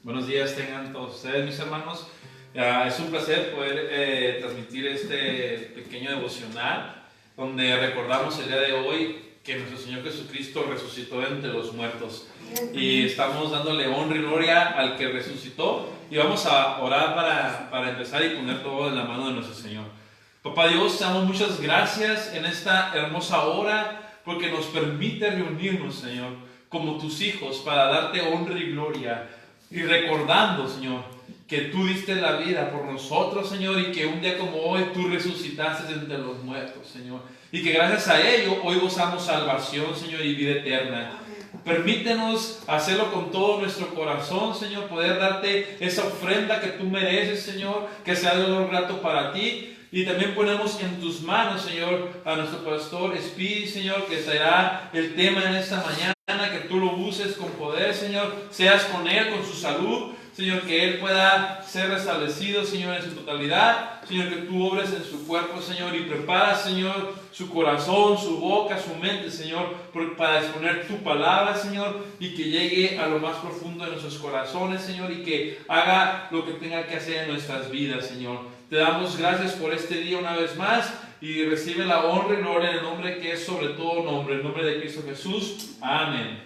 Buenos días tengan todos ustedes, mis hermanos. Es un placer poder transmitir este pequeño devocional donde recordamos el día de hoy que nuestro Señor Jesucristo resucitó entre los muertos y estamos dándole honra y gloria al que resucitó, y vamos a orar para empezar y poner todo en la mano de nuestro Señor. Papá Dios, te damos muchas gracias en esta hermosa hora porque nos permite reunirnos, Señor, como tus hijos para darte honra y gloria, y recordando, Señor, que tú diste la vida por nosotros, Señor, y que un día como hoy tú resucitaste entre los muertos, Señor, y que gracias a ello hoy gozamos salvación, Señor, y vida eterna. Permítenos hacerlo con todo nuestro corazón, Señor, poder darte esa ofrenda que tú mereces, Señor, que sea de honor grato para ti. Y también ponemos en tus manos, Señor, a nuestro pastor Speedy, Señor, que será el tema en esta mañana, que tú lo uses con poder, Señor, seas con él, con su salud, Señor, que él pueda ser restablecido, Señor, en su totalidad, Señor, que tú obres en su cuerpo, Señor, y preparas, Señor, su corazón, su boca, su mente, Señor, para exponer tu palabra, Señor, y que llegue a lo más profundo de nuestros corazones, Señor, y que haga lo que tenga que hacer en nuestras vidas, Señor. Te damos gracias por este día una vez más, y recibe la honra y gloria en el nombre que es sobre todo nombre, el nombre de Cristo Jesús. Amén.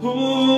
Como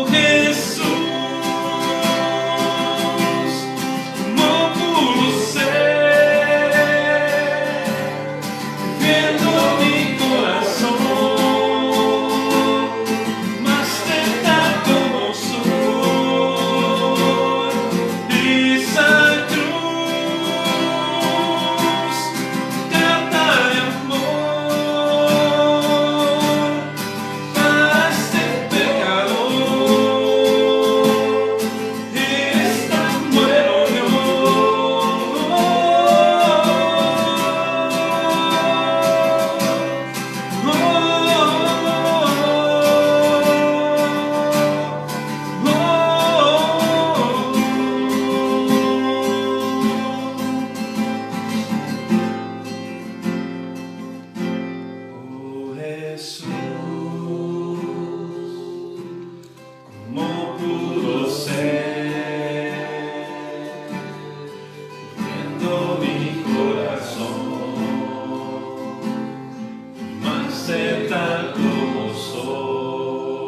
tal como soy.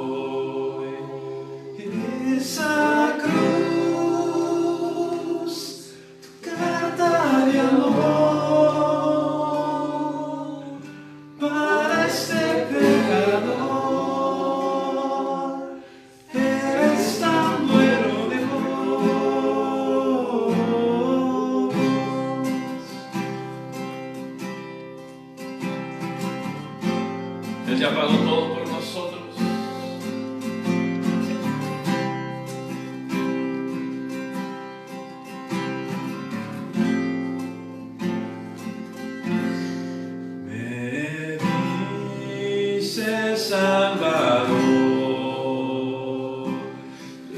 Esa cruz, tu carta de amor para este pecador. Eres tan bueno, Dios. Él ya pagó todo por nosotros. Me dices Salvador,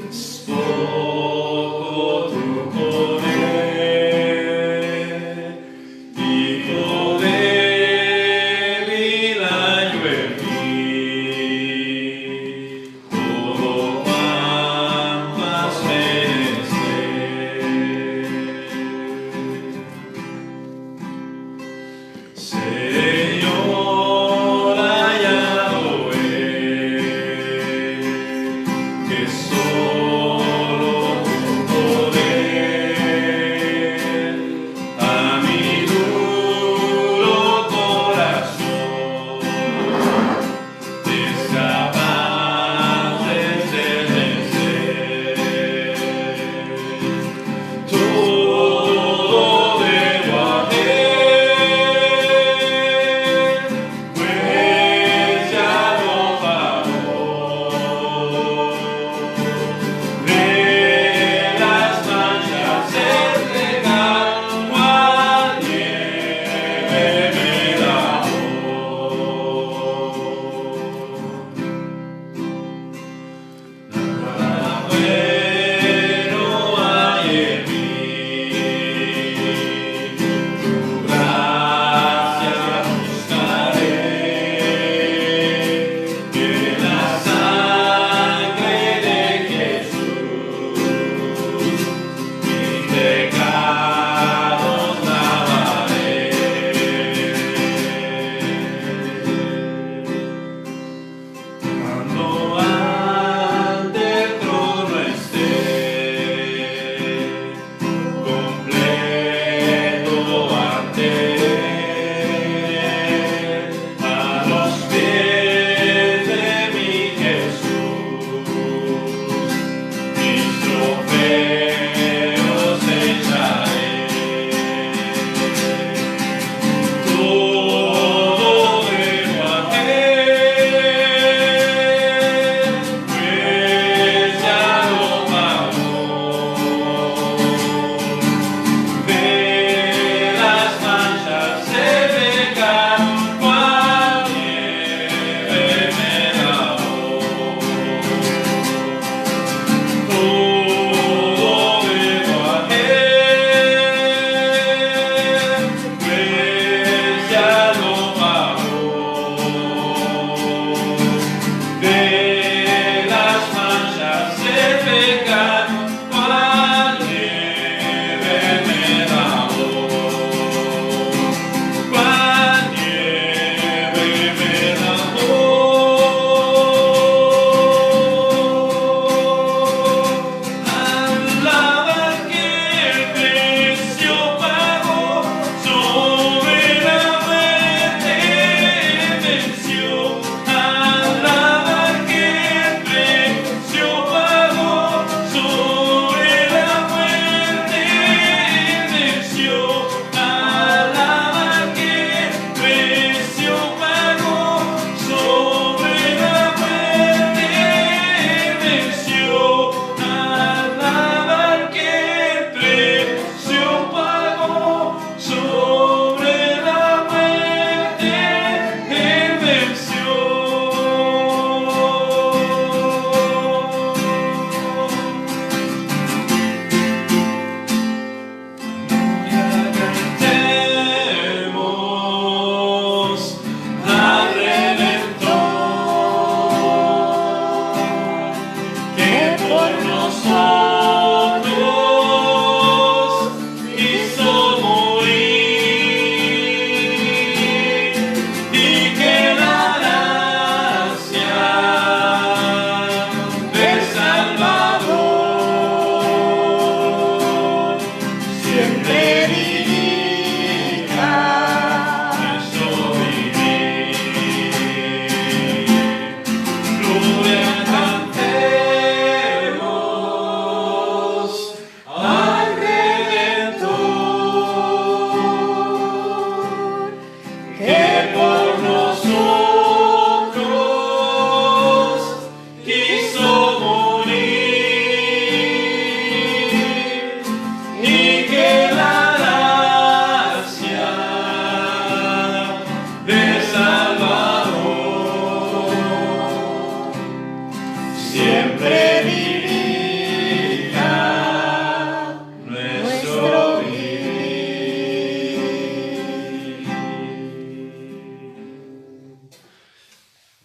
es poco tu poder, Hijo débil hallo en mí, todo amas merecer. Señor, hallado he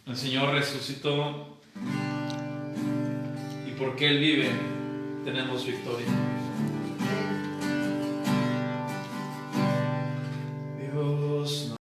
El Señor resucitó y porque Él vive, tenemos victoria. Dios no.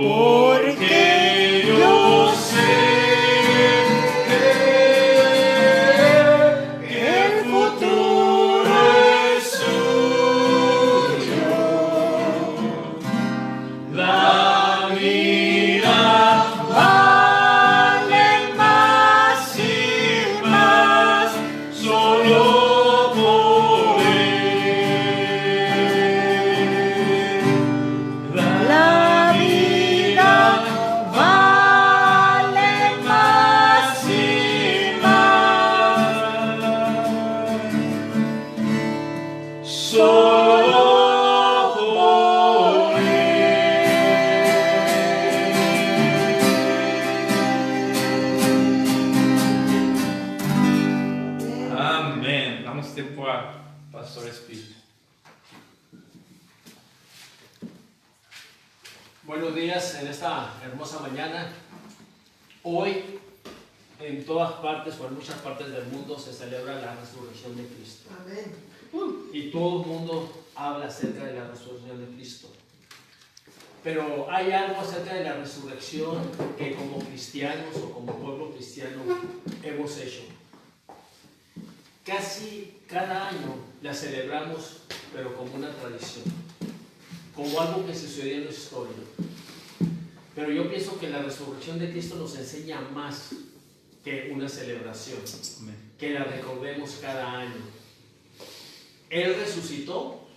porque yo sé Pastor Espíritu. Buenos días en esta hermosa mañana. Hoy en todas partes o en muchas partes del mundo se celebra la resurrección de Cristo. Amén. Y todo el mundo habla acerca de la resurrección de Cristo. Pero hay algo acerca de la resurrección que como cristianos o como pueblo cristiano hemos hecho. Casi cada año la celebramos, pero como una tradición, como algo que sucedió en la historia. Pero yo pienso que la resurrección de Cristo nos enseña más que una celebración, que la recordemos cada año. Él resucitó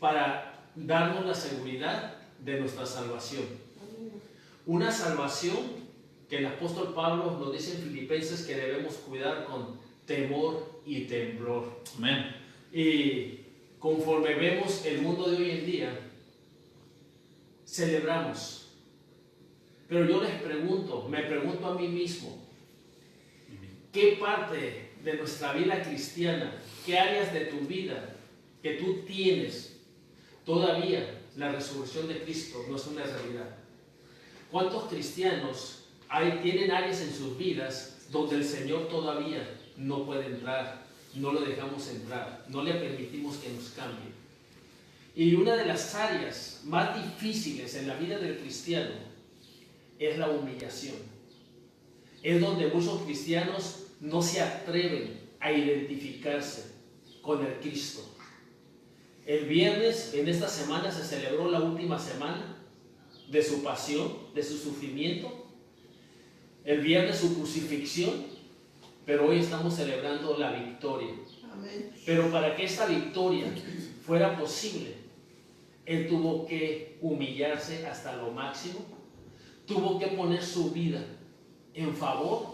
para darnos la seguridad de nuestra salvación. Una salvación que el apóstol Pablo nos dice en Filipenses que debemos cuidar con temor y temblor. Amén. Y conforme vemos el mundo de hoy en día, celebramos. Pero yo me pregunto a mí mismo, ¿qué parte de nuestra vida cristiana, qué áreas de tu vida que tú tienes todavía la resurrección de Cristo no es una realidad? ¿Cuántos cristianos tienen áreas en sus vidas donde el Señor todavía no puede entrar, no lo dejamos entrar, no le permitimos que nos cambie? Y una de las áreas más difíciles en la vida del cristiano es la humillación. Es donde muchos cristianos no se atreven a identificarse con el Cristo. El viernes, en esta semana, se celebró la última semana de su pasión, de su sufrimiento. El viernes su crucifixión, pero hoy estamos celebrando la victoria. Amén. Pero para que esta victoria fuera posible, Él tuvo que humillarse hasta lo máximo, tuvo que poner su vida en favor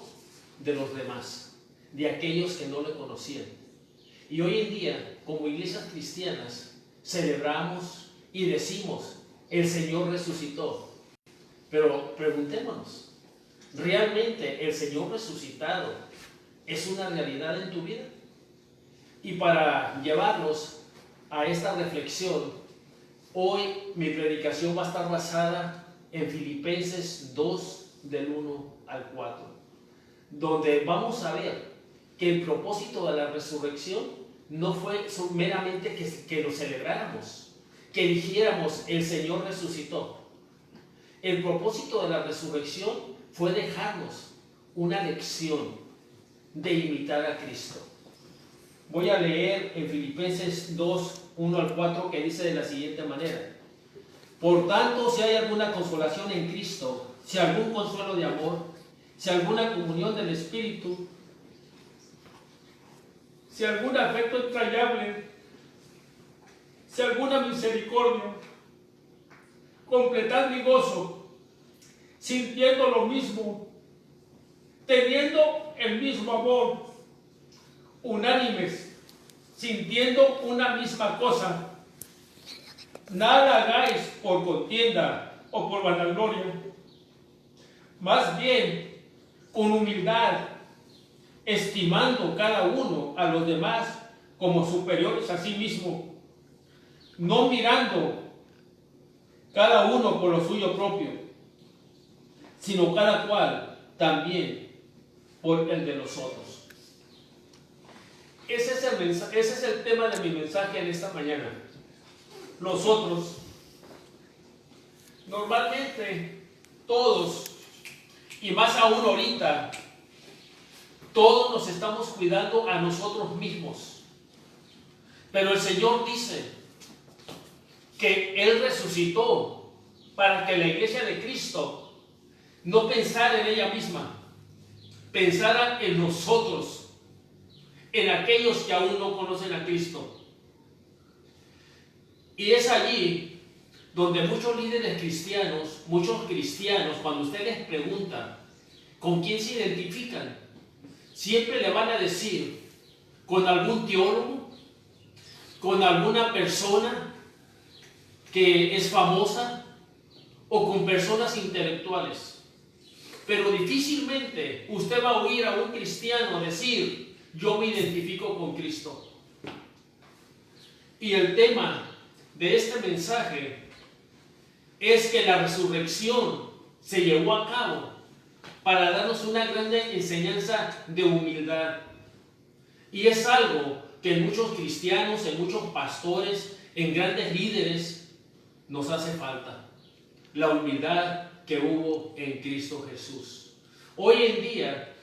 de los demás, de aquellos que no le conocían. Y hoy en día, como iglesias cristianas, celebramos y decimos, el Señor resucitó. Pero preguntémonos, ¿realmente el Señor resucitado es una realidad en tu vida? Y para llevarnos a esta reflexión, hoy mi predicación va a estar basada en Filipenses 2, del 1 al 4, donde vamos a ver que el propósito de la resurrección no fue meramente que lo celebráramos, que dijéramos el Señor resucitó. El propósito de la resurrección fue dejarnos una lección de imitar a Cristo. Voy a leer en Filipenses 2, 1 al 4, que dice de la siguiente manera: por tanto, si hay alguna consolación en Cristo, si algún consuelo de amor, si alguna comunión del Espíritu, si algún afecto entrañable, si alguna misericordia, completad mi gozo, sintiendo lo mismo, teniendo el mismo amor, unánimes, sintiendo una misma cosa. Nada hagáis por contienda o por vanagloria, más bien con humildad, estimando cada uno a los demás como superiores a sí mismo, no mirando cada uno por lo suyo propio, sino cada cual también por el de los otros. Ese es el tema de mi mensaje en esta mañana. Nosotros, normalmente todos, y más aún ahorita, todos nos estamos cuidando a nosotros mismos. Pero el Señor dice que Él resucitó para que la iglesia de Cristo no pensara en ella misma, pensara en nosotros, en aquellos que aún no conocen a Cristo. Y es allí donde muchos líderes cristianos, muchos cristianos, cuando usted les pregunta con quién se identifican, siempre le van a decir con algún teólogo, con alguna persona que es famosa o con personas intelectuales. Pero difícilmente usted va a oír a un cristiano decir, yo me identifico con Cristo. Y el tema de este mensaje es que la resurrección se llevó a cabo para darnos una grande enseñanza de humildad. Y es algo que en muchos cristianos, en muchos pastores, en grandes líderes, nos hace falta. La humildad que hubo en Cristo Jesús. Hoy en día,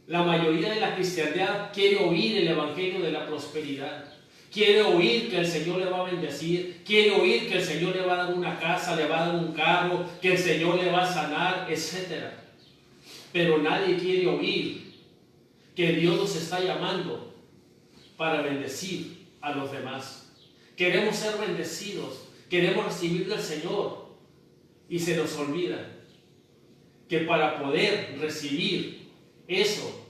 la mayoría de la cristiandad quiere oír el evangelio de la prosperidad. Quiere oír que el Señor le va a bendecir, quiere oír que el Señor le va a dar una casa, le va a dar un carro, que el Señor le va a sanar, etc. Pero nadie quiere oír que Dios nos está llamando para bendecir a los demás. Queremos ser bendecidos, queremos recibir del Señor y se nos olvida que para poder recibir eso,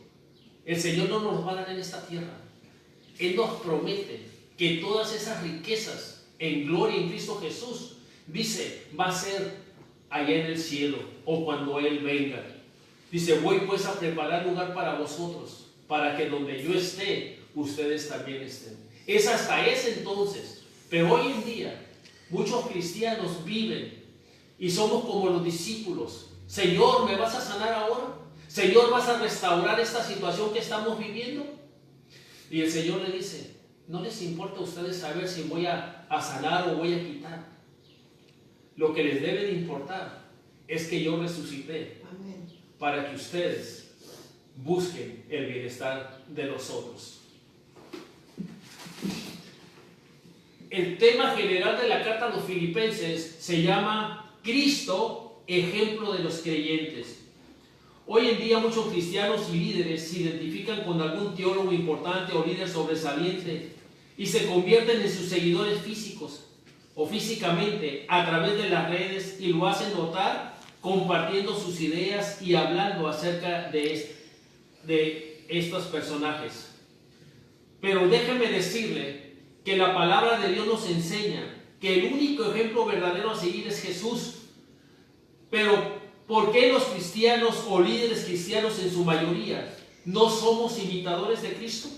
el Señor no nos va a dar en esta tierra. Él nos promete que todas esas riquezas en gloria en Cristo Jesús, dice, va a ser allá en el cielo o cuando Él venga. Dice, voy pues a preparar lugar para vosotros, para que donde yo esté, ustedes también estén. Es hasta ese entonces. Pero hoy en día, muchos cristianos viven y somos como los discípulos. Señor, ¿me vas a sanar ahora? Señor, ¿vas a restaurar esta situación que estamos viviendo? Y el Señor le dice, no les importa a ustedes saber si voy a sanar o voy a quitar. Lo que les debe de importar es que yo resucité. Amén. Para que ustedes busquen el bienestar de los otros. El tema general de la carta a los Filipenses se llama Cristo, ejemplo de los creyentes. Hoy en día muchos cristianos y líderes se identifican con algún teólogo importante o líder sobresaliente y se convierten en sus seguidores físicos o físicamente a través de las redes y lo hacen notar compartiendo sus ideas y hablando acerca de estos personajes. Pero déjeme decirle que la palabra de Dios nos enseña que el único ejemplo verdadero a seguir es Jesús. Pero ¿por qué los cristianos o líderes cristianos en su mayoría no somos imitadores de Cristo?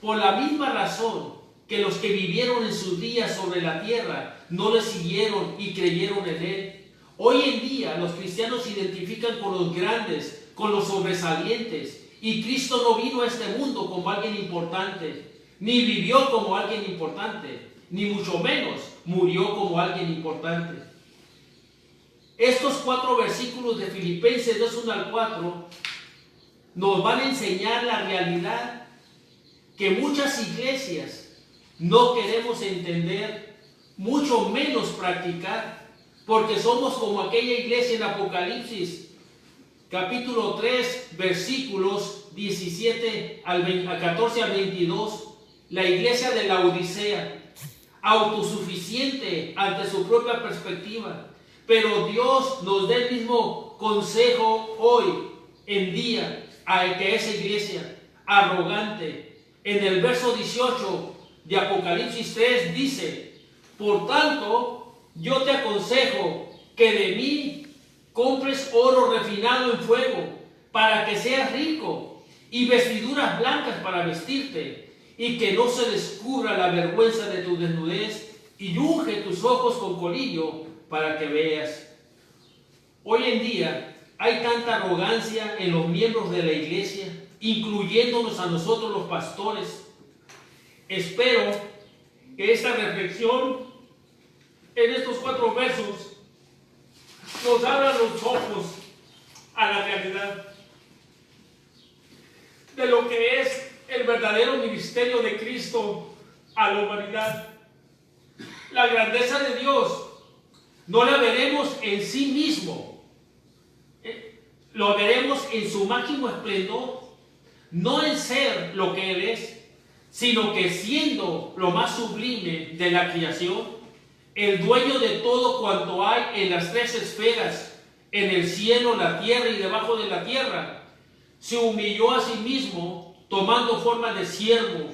Por la misma razón que los que vivieron en sus días sobre la tierra no le siguieron y creyeron en Él. Hoy en día los cristianos se identifican con los grandes, con los sobresalientes, y Cristo no vino a este mundo como alguien importante, ni vivió como alguien importante, ni mucho menos murió como alguien importante. Estos 4 versículos de Filipenses 2, 1 al 4 nos van a enseñar la realidad que muchas iglesias no queremos entender, mucho menos practicar, porque somos como aquella iglesia en Apocalipsis, capítulo 3, versículos 17 al 14 al 22, la iglesia de la Odisea, autosuficiente ante su propia perspectiva. Pero Dios nos da el mismo consejo hoy en día a que esa iglesia arrogante. En el verso 18 de Apocalipsis 3 dice, por tanto, yo te aconsejo que de mí compres oro refinado en fuego para que seas rico y vestiduras blancas para vestirte y que no se descubra la vergüenza de tu desnudez y unge tus ojos con colillo para que veas. Hoy en día hay tanta arrogancia en los miembros de la iglesia, incluyéndonos a nosotros los pastores. Espero que esta reflexión en estos 4 versos nos abra los ojos a la realidad de lo que es el verdadero ministerio de Cristo a la humanidad. La grandeza de Dios no la veremos en sí mismo, lo veremos en su máximo esplendor, no en ser lo que Él es, sino que siendo lo más sublime de la creación, el dueño de todo cuanto hay en las 3 esferas, en el cielo, la tierra y debajo de la tierra, se humilló a sí mismo, tomando forma de siervo,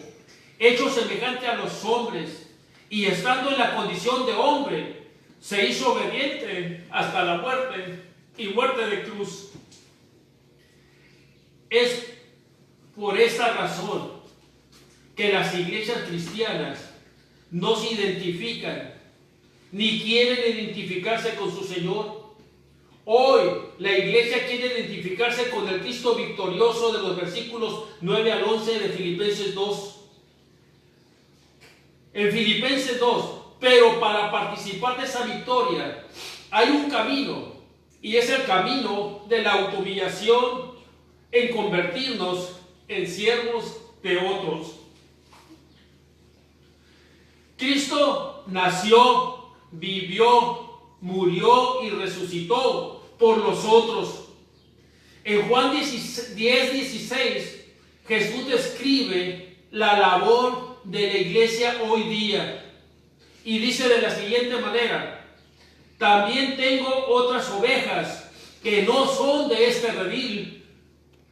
hecho semejante a los hombres, y estando en la condición de hombre, se hizo obediente hasta la muerte y muerte de cruz. Es por esta razón que las iglesias cristianas no se identifican, ni quieren identificarse con su Señor. Hoy la iglesia quiere identificarse con el Cristo victorioso de los versículos 9 al 11 de Filipenses 2. En Filipenses 2, pero para participar de esa victoria hay un camino, y es el camino de la autohumillación en convertirnos en siervos de otros. Cristo nació, vivió, murió y resucitó por los otros. En Juan 10:16, Jesús describe la labor de la iglesia hoy día y dice de la siguiente manera: también tengo otras ovejas que no son de este redil.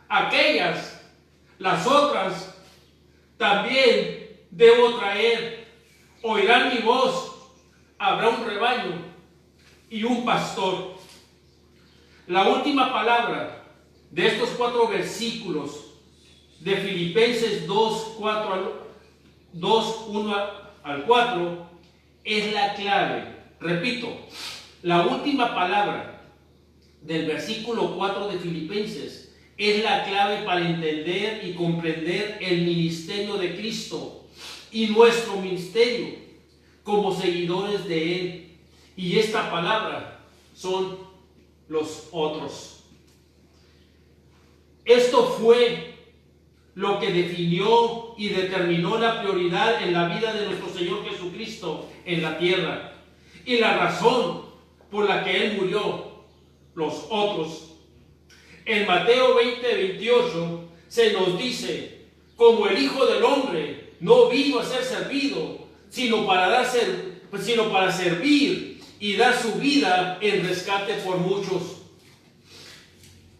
Aquellas, las otras, también debo traer. Oirán mi voz, habrá un rebaño y un pastor. La última palabra de estos 4 versículos de Filipenses 2, 1 al 4 es la clave. Repito, la última palabra del versículo 4 de Filipenses es la clave para entender y comprender el ministerio de Cristo y nuestro ministerio como seguidores de Él. Y esta palabra son los otros. Esto fue lo que definió y determinó la prioridad en la vida de nuestro Señor Jesucristo en la tierra. Y la razón por la que Él murió, los otros. En Mateo 20:28 se nos dice: como el Hijo del Hombre no vino a ser servido, sino para servir y dar su vida en rescate por muchos.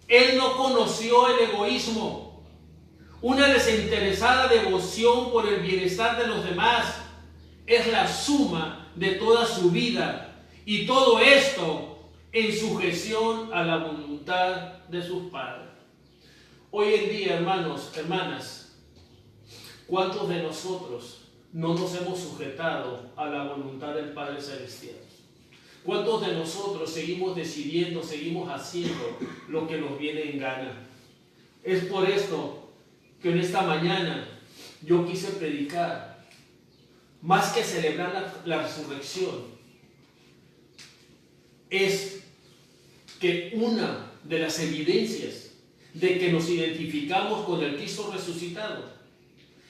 Él no conoció el egoísmo, una desinteresada devoción por el bienestar de los demás. Es la suma de toda su vida, y todo esto en sujeción a la voluntad de sus padres. Hoy en día, hermanos, hermanas, ¿cuántos de nosotros no nos hemos sujetado a la voluntad del Padre Celestial? ¿Cuántos de nosotros seguimos decidiendo, seguimos haciendo lo que nos viene en gana? Es por esto que en esta mañana yo quise predicar, más que celebrar la resurrección, es que una de las evidencias de que nos identificamos con el Cristo resucitado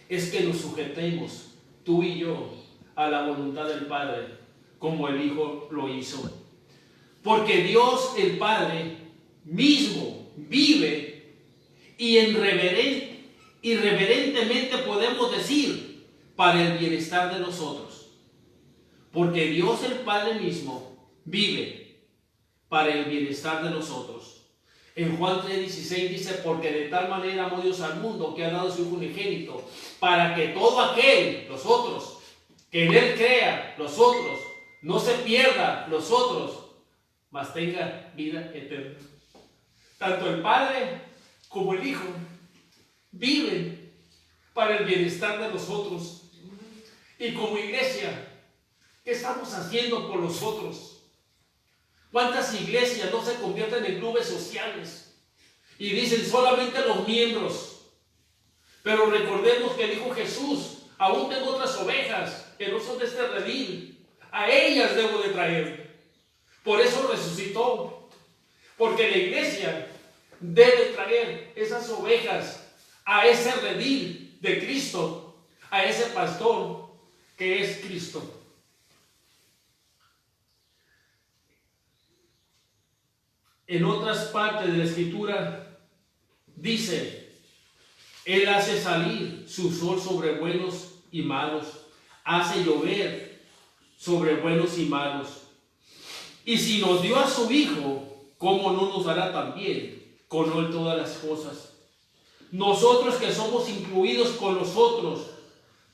es que nos sujetemos, tú y yo, a la voluntad del Padre, como el Hijo lo hizo. Porque Dios el Padre mismo vive y irreverentemente podemos decir, para el bienestar de nosotros. Porque Dios el Padre mismo vive para el bienestar de nosotros. En Juan 3:16 dice: porque de tal manera amó Dios al mundo que ha dado su Hijo unigénito, para que todo aquel, los otros, que en Él crea, los otros, no se pierda, los otros, mas tenga vida eterna. Tanto el Padre como el Hijo viven para el bienestar de los otros. Y como iglesia, ¿qué estamos haciendo por los otros? ¿Cuántas iglesias no se convierten en clubes sociales y dicen solamente los miembros? Pero recordemos que dijo Jesús: aún tengo otras ovejas que no son de este redil, a ellas debo de traer. Por eso resucitó, porque la iglesia debe traer esas ovejas a ese redil de Cristo, a ese pastor que es Cristo. En otras partes de la Escritura dice: Él hace salir su sol sobre buenos y malos, hace llover sobre buenos y malos. Y si nos dio a su Hijo, ¿cómo no nos dará también con Él todas las cosas? Nosotros que somos incluidos con los otros,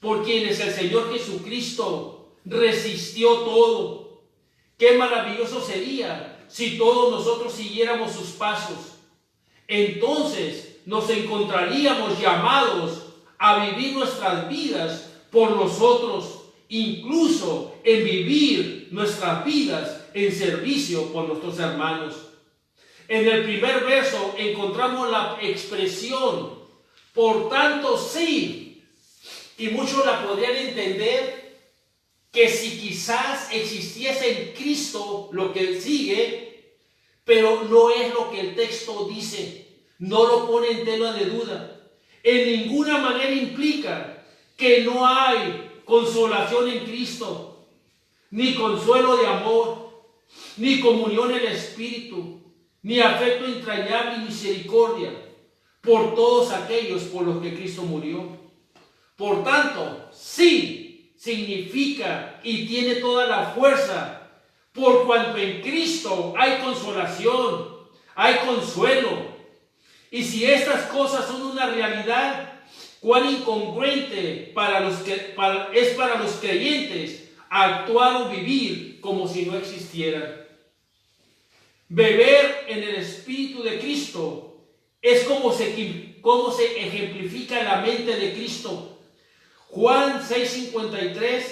por quienes el Señor Jesucristo resistió todo. Qué maravilloso sería si todos nosotros siguiéramos sus pasos. Entonces nos encontraríamos llamados a vivir nuestras vidas por los otros incluso en vivir nuestras vidas en servicio por nuestros hermanos. En el primer verso encontramos la expresión, por tanto sí, y muchos la podrían entender que si quizás existiese en Cristo lo que sigue, pero no es lo que el texto dice, no lo pone en tela de duda. En ninguna manera implica que no hay consolación en Cristo, ni consuelo de amor, ni comunión en el Espíritu, ni afecto entrañable y misericordia por todos aquellos por los que Cristo murió. Por tanto, sí significa y tiene toda la fuerza, por cuanto en Cristo hay consolación, hay consuelo. Y si estas cosas son una realidad, cuán incongruente es para los creyentes actuar o vivir como si no existieran. Beber en el Espíritu de Cristo es como se ejemplifica la mente de Cristo. Juan 6:53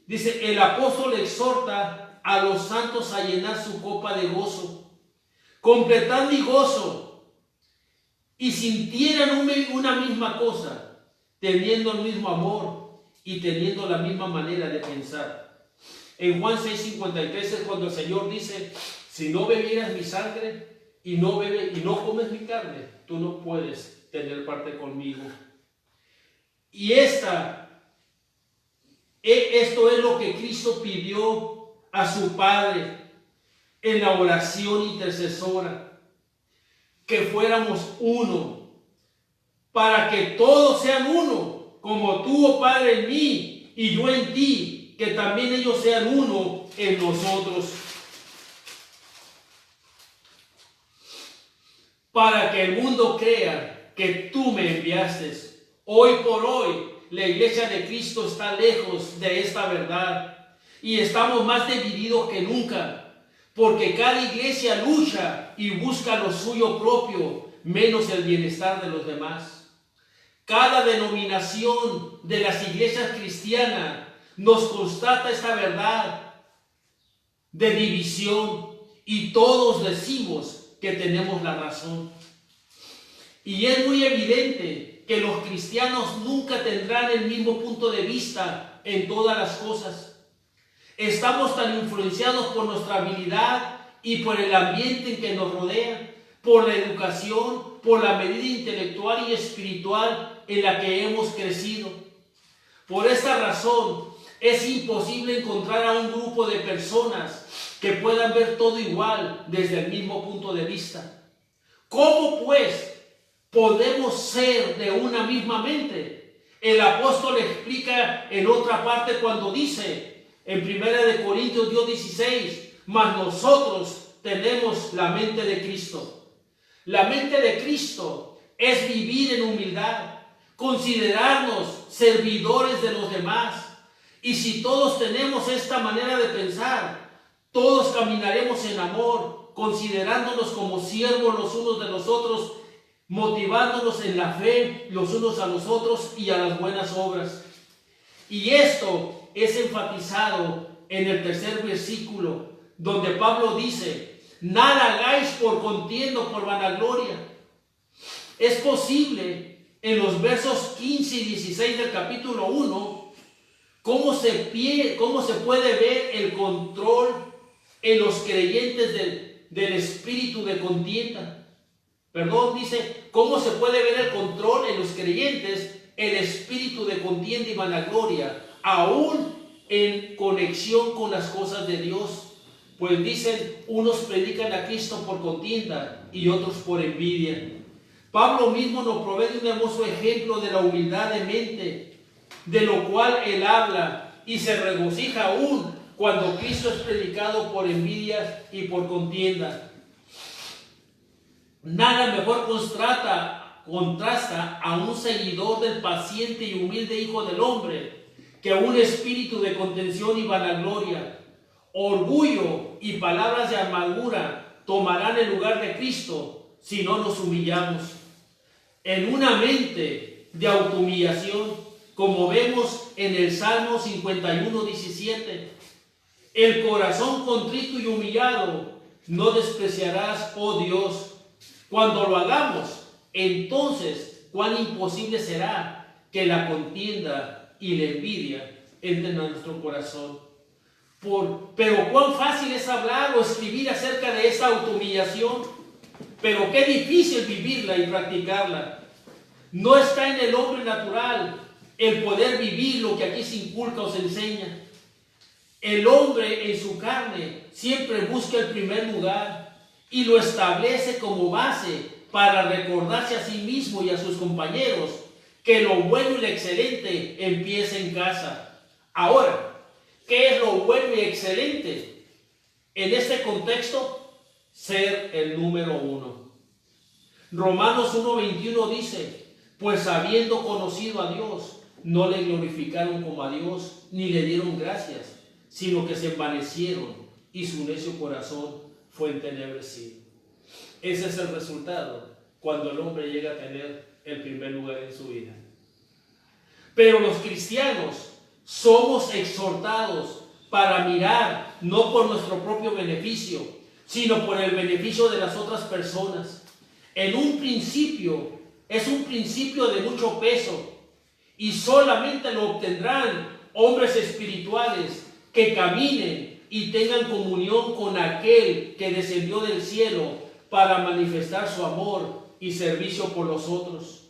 dice, el apóstol exhorta a los santos a llenar su copa de gozo, completando y gozo, y sintieran una misma cosa, teniendo el mismo amor y teniendo la misma manera de pensar. En Juan 6:53 es cuando el Señor dice, si no bebieras mi sangre y no comes mi carne, tú no puedes tener parte conmigo. Y esto es lo que Cristo pidió a su Padre en la oración intercesora, que fuéramos uno, para que todos sean uno, como tú, oh Padre, en mí y yo en ti, que también ellos sean uno en nosotros, para que el mundo crea que tú me enviaste. Hoy por hoy, la iglesia de Cristo está lejos de esta verdad y estamos más divididos que nunca, porque cada iglesia lucha y busca lo suyo propio, menos el bienestar de los demás. Cada denominación de las iglesias cristianas nos constata esta verdad de división y todos decimos que tenemos la razón. Y es muy evidente que los cristianos nunca tendrán el mismo punto de vista en todas las cosas. Estamos tan influenciados por nuestra habilidad y por el ambiente en que nos rodea, por la educación, por la medida intelectual y espiritual en la que hemos crecido. Por esta razón, es imposible encontrar a un grupo de personas que puedan ver todo igual desde el mismo punto de vista. ¿Cómo pues podemos ser de una misma mente? El apóstol explica en otra parte cuando dice, en 1 Corintios 16, mas nosotros tenemos la mente de Cristo. La mente de Cristo es vivir en humildad, considerarnos servidores de los demás. Y si todos tenemos esta manera de pensar, todos caminaremos en amor, considerándonos como siervos los unos de los otros, motivándonos en la fe los unos a los otros y a las buenas obras. Y esto es enfatizado en el tercer versículo, donde Pablo dice, nada hagáis por contienda o por vanagloria. Es posible en los versos 15 y 16 del capítulo 1, cómo se puede ver el control en los creyentes del espíritu de contienda. Dice, ¿cómo se puede ver el control en los creyentes, el espíritu de contienda y vanagloria, aún en conexión con las cosas de Dios? Pues dicen, unos predican a Cristo por contienda y otros por envidia. Pablo mismo nos provee de un hermoso ejemplo de la humildad de mente, de lo cual él habla y se regocija aún cuando Cristo es predicado por envidia y por contienda. Nada mejor contrasta a un seguidor del paciente y humilde Hijo del Hombre que a un espíritu de contención y vanagloria. Orgullo y palabras de amargura tomarán el lugar de Cristo si no nos humillamos. En una mente de autohumillación, como vemos en el Salmo 51:17. El corazón contrito y humillado no despreciarás, oh Dios. Cuando lo hagamos, entonces cuán imposible será que la contienda y la envidia entren a nuestro corazón. Pero cuán fácil es hablar o escribir acerca de esa autohumillación, pero qué difícil vivirla y practicarla. No está en el hombre natural el poder vivir lo que aquí se inculca o se enseña. El hombre en su carne siempre busca el primer lugar y lo establece como base para recordarse a sí mismo y a sus compañeros que lo bueno y lo excelente empieza en casa. Ahora, ¿qué es lo bueno y excelente? En este contexto, ser el número uno. Romanos 1:21 dice, pues habiendo conocido a Dios, no le glorificaron como a Dios, ni le dieron gracias, sino que se envanecieron y su necio corazón fue entenebrecido. Ese es el resultado cuando el hombre llega a tener el primer lugar en su vida. Pero los cristianos somos exhortados para mirar no por nuestro propio beneficio, sino por el beneficio de las otras personas. En un principio, es un principio de mucho peso y solamente lo obtendrán hombres espirituales que caminen y tengan comunión con aquel que descendió del cielo para manifestar su amor y servicio por los otros.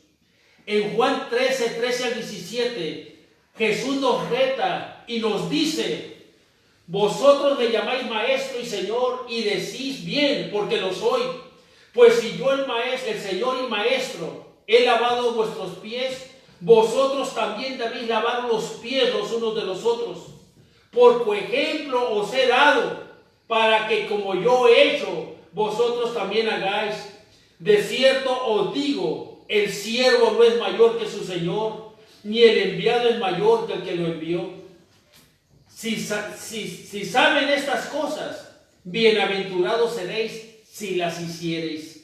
En Juan 13:13-17, Jesús nos reta y nos dice, vosotros me llamáis maestro y señor y decís bien, porque lo soy. Pues si yo el señor y maestro, he lavado vuestros pies, vosotros también debéis lavar los pies los unos de los otros. Por ejemplo os he dado, para que como yo he hecho, vosotros también hagáis. De cierto os digo, el siervo no es mayor que su señor, ni el enviado es mayor que el que lo envió. Si saben estas cosas, bienaventurados seréis si las hiciereis.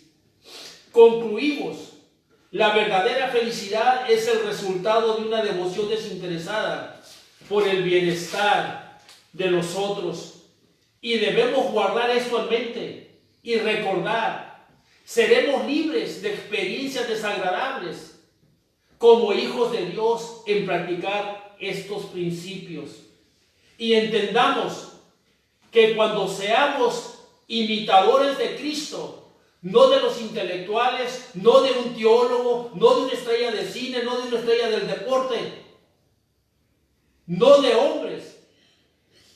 Concluimos. La verdadera felicidad es el resultado de una devoción desinteresada por el bienestar de los otros. Y debemos guardar esto en mente y recordar, seremos libres de experiencias desagradables como hijos de Dios en practicar estos principios. Y entendamos que cuando seamos imitadores de Cristo, no de los intelectuales, no de un teólogo, no de una estrella de cine, no de una estrella del deporte, no de hombres,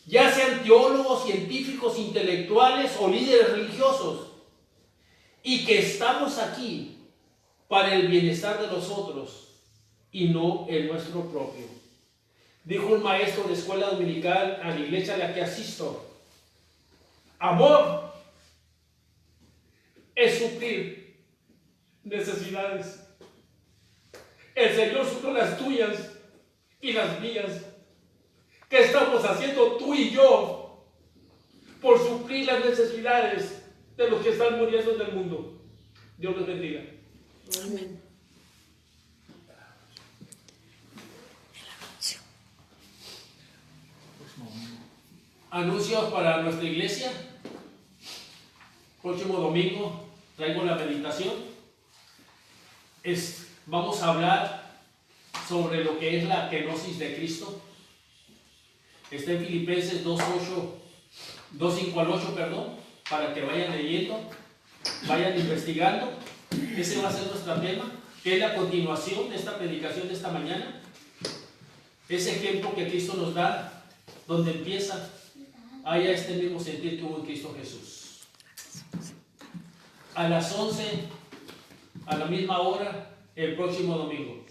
ya sean teólogos, científicos, intelectuales o líderes religiosos, y que estamos aquí para el bienestar de los otros y no el nuestro propio. Dijo un maestro de escuela dominical a la iglesia a la que asisto, amor es suplir necesidades. El Señor suplió las tuyas y las mías. ¿Qué estamos haciendo tú y yo por suplir las necesidades de los que están muriendo en el mundo? Dios les bendiga. Amén. Anuncios para nuestra iglesia. Próximo domingo traigo la meditación. Vamos a hablar sobre lo que es la kenosis de Cristo. Está en Filipenses 2:5-8, para que vayan leyendo, vayan investigando. Ese va a ser nuestro tema, que es la continuación de esta predicación de esta mañana. Ese ejemplo que Cristo nos da, donde empieza, haya este mismo sentir que hubo en Cristo Jesús. A las 11, a la misma hora, el próximo domingo.